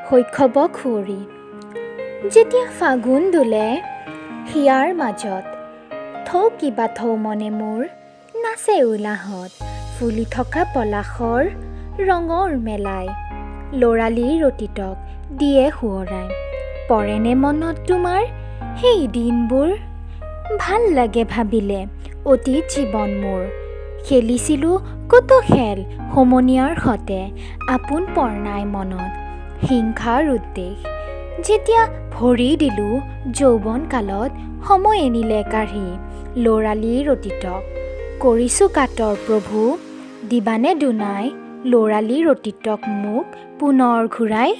শৈশৱ খুৱৰি যেতিয়া ফাগুন দোলে হিয়াৰ মাজত থৌ কিবা থৌ মনে মোৰ নাচে উলাহত ফুলি থকা পলাশৰ ৰঙৰ মেলাই ল'ৰালিৰ অতীতক দিয়ে সোঁৱৰাই পৰেনে মনত তোমাৰ সেই দিনবোৰ ভাল লাগে ভাবিলে অতীত জীৱন মোৰ খেলিছিলোঁ কত খেল সমনীয়াৰ সতে আপোন পৰ নাই মনত হিংসাৰ উদ্দেশ যেতিয়া ভৰি দিলোঁ যৌৱন কালত সময় এনিলে কাঢ়ি ল'ৰালিৰ অতীতক কৰিছোঁ কাতৰ প্ৰভু দিবানে দুনাই ল'ৰালিৰ অতীতক মোক পুনৰ ঘূৰাই